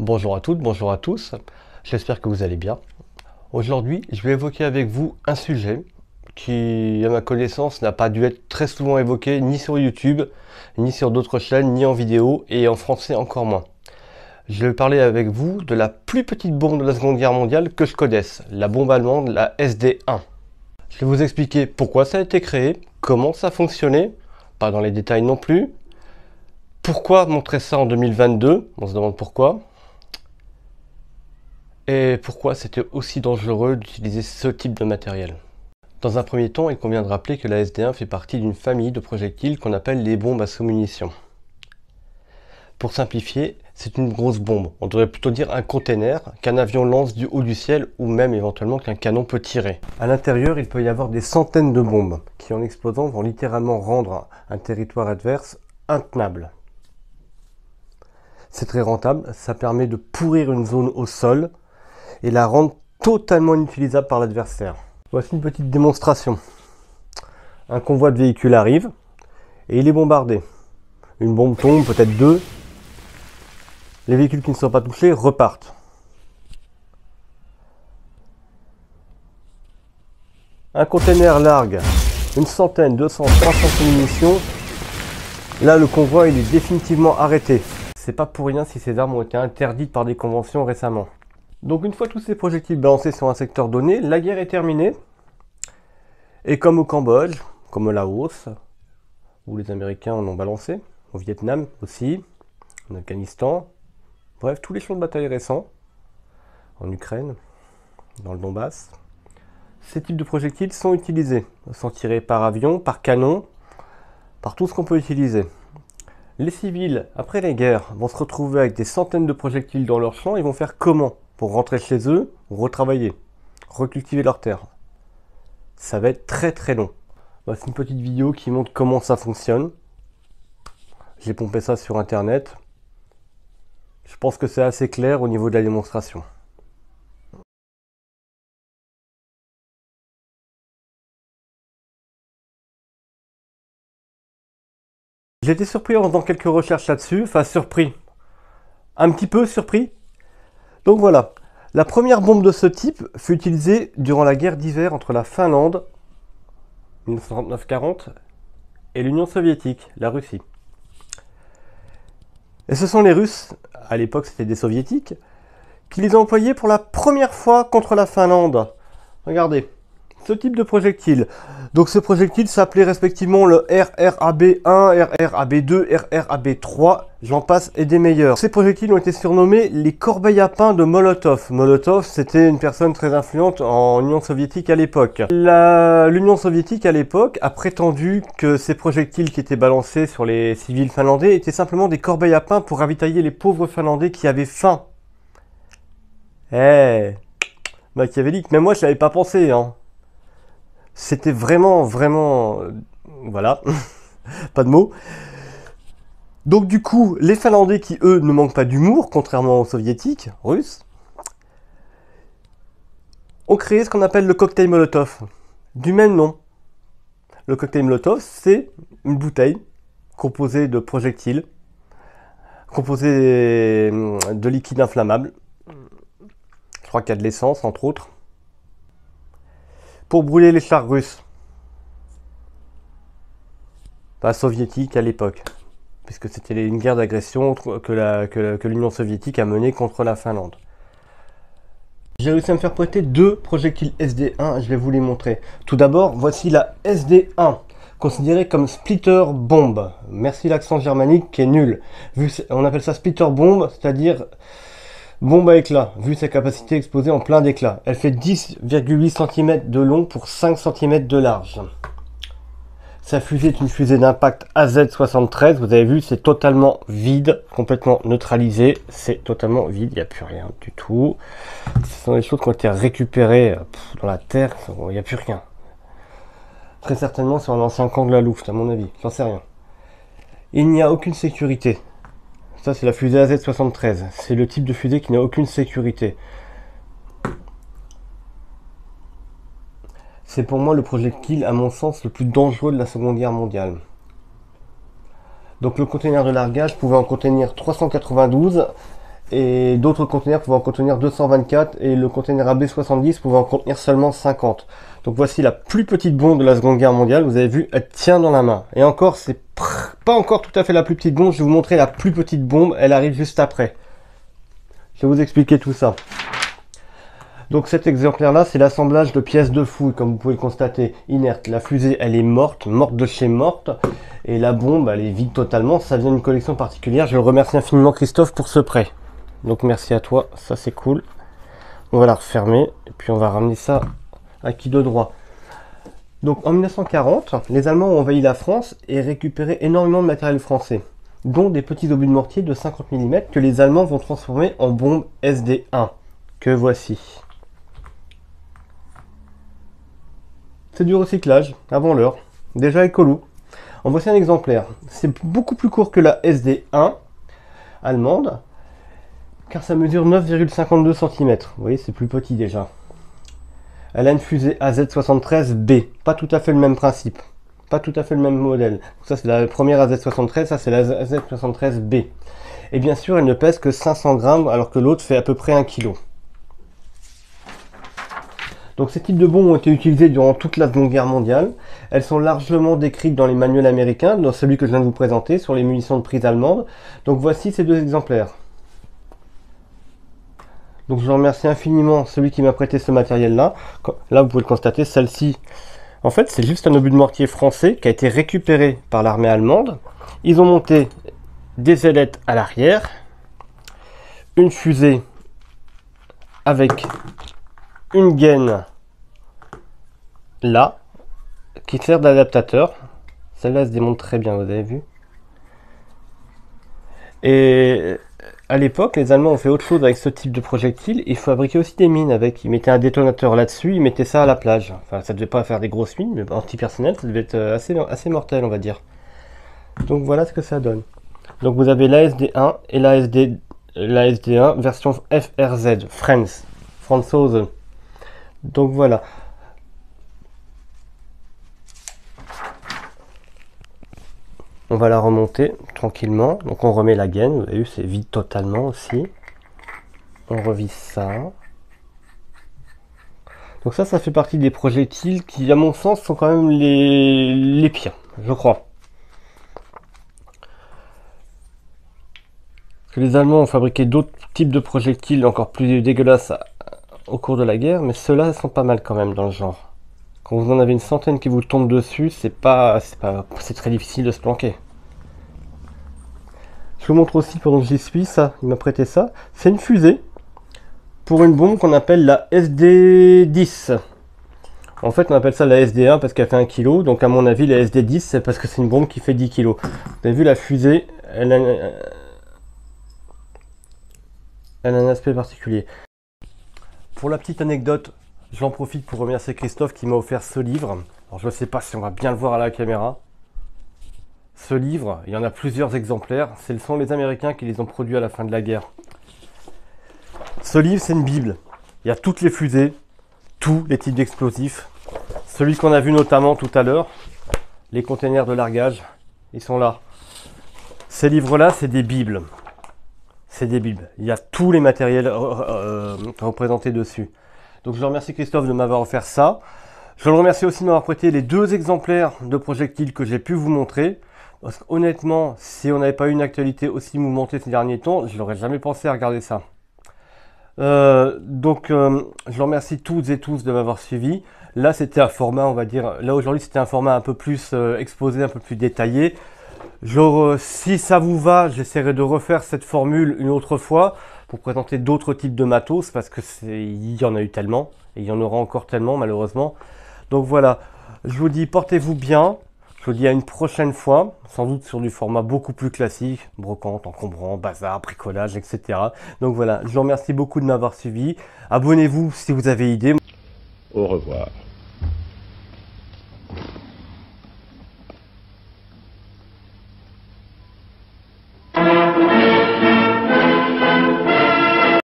Bonjour à toutes, bonjour à tous, j'espère que vous allez bien. Aujourd'hui, je vais évoquer avec vous un sujet qui, à ma connaissance, n'a pas dû être très souvent évoqué ni sur YouTube, ni sur d'autres chaînes, ni en vidéo, et en français encore moins. Je vais parler avec vous de la plus petite bombe de la Seconde Guerre mondiale que je connaisse, la bombe allemande, la SD-1. Je vais vous expliquer pourquoi ça a été créé, comment ça fonctionnait, pas dans les détails non plus, pourquoi montrer ça en 2022, on se demande pourquoi, et pourquoi c'était aussi dangereux d'utiliser ce type de matériel. Dans un premier temps, il convient de rappeler que la SD-1 fait partie d'une famille de projectiles qu'on appelle les bombes à sous-munitions. Pour simplifier, c'est une grosse bombe, on devrait plutôt dire un container qu'un avion lance du haut du ciel ou même éventuellement qu'un canon peut tirer. À l'intérieur, il peut y avoir des centaines de bombes qui en explosant vont littéralement rendre un territoire adverse intenable. C'est très rentable, ça permet de pourrir une zone au sol et la rendre totalement inutilisable par l'adversaire. Voici une petite démonstration. Un convoi de véhicules arrive et il est bombardé. Une bombe tombe, peut-être deux. Les véhicules qui ne sont pas touchés repartent. Un container largue une centaine, 200, 300 munitions. Là, le convoi il est définitivement arrêté. C'est pas pour rien si ces armes ont été interdites par des conventions récemment. Donc une fois tous ces projectiles balancés sur un secteur donné, la guerre est terminée. Et comme au Cambodge, comme au Laos, où les Américains en ont balancé, au Vietnam aussi, en Afghanistan, bref, tous les champs de bataille récents, en Ukraine, dans le Donbass, ces types de projectiles sont utilisés. Ils sont tirés par avion, par canon, par tout ce qu'on peut utiliser. Les civils, après les guerres, vont se retrouver avec des centaines de projectiles dans leur champ. Ils vont faire comment pour rentrer chez eux, retravailler, recultiver leurs terres? Ça va être très très long. C'est une petite vidéo qui montre comment ça fonctionne. J'ai pompé ça sur internet. Je pense que c'est assez clair au niveau de la démonstration. J'ai été surpris en faisant quelques recherches là-dessus. Enfin surpris. Un petit peu surpris. Donc voilà. La première bombe de ce type fut utilisée durant la guerre d'hiver entre la Finlande, 1939-40, et l'Union soviétique, la Russie. Et ce sont les Russes, à l'époque c'était des Soviétiques, qui les ont employés pour la première fois contre la Finlande. Regardez, ce type de projectile. Donc ce projectile s'appelait respectivement le RRAB1, RRAB2, RRAB3, j'en passe et des meilleurs. Ces projectiles ont été surnommés les corbeilles à pain de Molotov. Molotov, c'était une personne très influente en Union soviétique à l'époque. L'Union soviétique à l'époque a prétendu que ces projectiles qui étaient balancés sur les civils finlandais étaient simplement des corbeilles à pain pour ravitailler les pauvres Finlandais qui avaient faim. Machiavélique, mais moi je l'avais pas pensé, hein. C'était vraiment, voilà, pas de mots. Donc du coup, les Finlandais qui, eux, ne manquent pas d'humour, contrairement aux Soviétiques, Russes, ont créé ce qu'on appelle le cocktail Molotov, du même nom. Le cocktail Molotov, c'est une bouteille composée de projectiles, composée de liquide inflammable. Je crois qu'il y a de l'essence, entre autres, pour brûler les chars russes. Pas soviétiques à l'époque, puisque c'était une guerre d'agression que l'Union soviétique a menée contre la Finlande. J'ai réussi à me faire prêter deux projectiles SD-1, je vais vous les montrer. Tout d'abord, voici la SD-1, considérée comme splitter bombe. Merci l'accent germanique qui est nul. On appelle ça splitter bombe, c'est-à-dire bombe à éclat, vu sa capacité explosée en plein d'éclat. Elle fait 10,8 cm de long pour 5 cm de large. Sa fusée est une fusée d'impact AZ-73. Vous avez vu, c'est totalement vide, complètement neutralisé. C'est totalement vide, il n'y a plus rien du tout. Ce sont des choses qui ont été récupérées dans la terre, il n'y a plus rien. Très certainement sur un ancien camp de la Luft, à mon avis, j'en sais rien. Il n'y a aucune sécurité. Ça, c'est la fusée AZ-73. C'est le type de fusée qui n'a aucune sécurité. C'est pour moi le projectile, à mon sens, le plus dangereux de la Seconde Guerre mondiale. Donc le conteneur de largage pouvait en contenir 392 et d'autres conteneurs pouvant en contenir 224 et le conteneur AB70 pouvant en contenir seulement 50. Donc voici la plus petite bombe de la Seconde Guerre mondiale. Vous avez vu, elle tient dans la main. Et encore, c'est pas encore tout à fait la plus petite bombe. Je vais vous montrer la plus petite bombe. Elle arrive juste après. Je vais vous expliquer tout ça. Donc cet exemplaire-là, c'est l'assemblage de pièces de fouille, comme vous pouvez le constater, inerte. La fusée, elle est morte, morte de chez morte. Et la bombe, elle est vide totalement. Ça vient d'une collection particulière. Je le remercie infiniment, Christophe, pour ce prêt. Donc merci à toi, ça c'est cool. On va la refermer, et puis on va ramener ça acquis de droit. Donc en 1940, les Allemands ont envahi la France et récupéré énormément de matériel français, dont des petits obus de mortier de 50 mm que les Allemands vont transformer en bombes SD1, que voici. C'est du recyclage, avant l'heure, déjà écolo. En voici un exemplaire. C'est beaucoup plus court que la SD1 allemande, car ça mesure 9,52 cm. Vous voyez, c'est plus petit déjà. Elle a une fusée AZ-73B, pas tout à fait le même principe, pas tout à fait le même modèle. Ça c'est la première AZ-73, ça c'est la AZ-73B. Et bien sûr, elle ne pèse que 500 grammes, alors que l'autre fait à peu près 1 kg. Donc ces types de bombes ont été utilisés durant toute la Seconde Guerre mondiale. Elles sont largement décrites dans les manuels américains, dans celui que je viens de vous présenter, sur les munitions de prise allemandes. Donc voici ces deux exemplaires. Donc je remercie infiniment celui qui m'a prêté ce matériel-là. Là, vous pouvez le constater, celle-ci, en fait, c'est juste un obus de mortier français qui a été récupéré par l'armée allemande. Ils ont monté des ailettes à l'arrière, une fusée avec une gaine là, qui sert d'adaptateur. Celle-là se démonte très bien, vous avez vu. Et à l'époque, les Allemands ont fait autre chose avec ce type de projectile. Ils fabriquaient aussi des mines avec. Ils mettaient un détonateur là-dessus, ils mettaient ça à la plage. Enfin, ça devait pas faire des grosses mines, mais anti-personnel, ça devait être assez mortel, on va dire. Donc voilà ce que ça donne. Donc vous avez la SD1 et la SD1 version FRZ, Franzose. Donc voilà. On va la remonter tranquillement. Donc on remet la gaine. Vous avez vu, c'est vide totalement aussi. On revisse ça. Donc ça fait partie des projectiles qui, à mon sens, sont quand même les pires, je crois. Parce que les Allemands ont fabriqué d'autres types de projectiles encore plus dégueulasses au cours de la guerre, mais ceux-là sont pas mal quand même dans le genre. Quand vous en avez une centaine qui vous tombe dessus, c'est très difficile de se planquer. Je vous montre aussi pendant que j'y suis ça, il m'a prêté ça. C'est une fusée pour une bombe qu'on appelle la SD10. En fait, on appelle ça la SD1 parce qu'elle fait 1 kg. Donc à mon avis, la SD10, c'est parce que c'est une bombe qui fait 10 kg. Vous avez vu la fusée, elle a un aspect particulier. Pour la petite anecdote, j'en profite pour remercier Christophe qui m'a offert ce livre. Alors je ne sais pas si on va bien le voir à la caméra. Ce livre, il y en a plusieurs exemplaires. Ce sont les Américains qui les ont produits à la fin de la guerre. Ce livre, c'est une bible. Il y a toutes les fusées, tous les types d'explosifs. Celui qu'on a vu notamment tout à l'heure, les containers de largage, ils sont là. Ces livres-là, c'est des bibles. C'est des bibles. Il y a tous les matériels représentés dessus. Donc je remercie Christophe de m'avoir offert ça. Je le remercie aussi de m'avoir prêté les 2 exemplaires de projectiles que j'ai pu vous montrer. Parce qu'honnêtement, si on n'avait pas eu une actualité aussi mouvementée ces derniers temps, je n'aurais jamais pensé à regarder ça. Je remercie toutes et tous de m'avoir suivi. Là, c'était un format, on va dire, là aujourd'hui, c'était un format un peu plus exposé, un peu plus détaillé. Genre, si ça vous va, j'essaierai de refaire cette formule une autre fois pour présenter d'autres types de matos parce que il y en a eu tellement et il y en aura encore tellement malheureusement. Donc voilà, je vous dis portez-vous bien. Je vous dis à une prochaine fois, sans doute sur du format beaucoup plus classique, brocante, encombrant, bazar, bricolage, etc. Donc voilà, je vous remercie beaucoup de m'avoir suivi. Abonnez-vous si vous avez idée. Au revoir.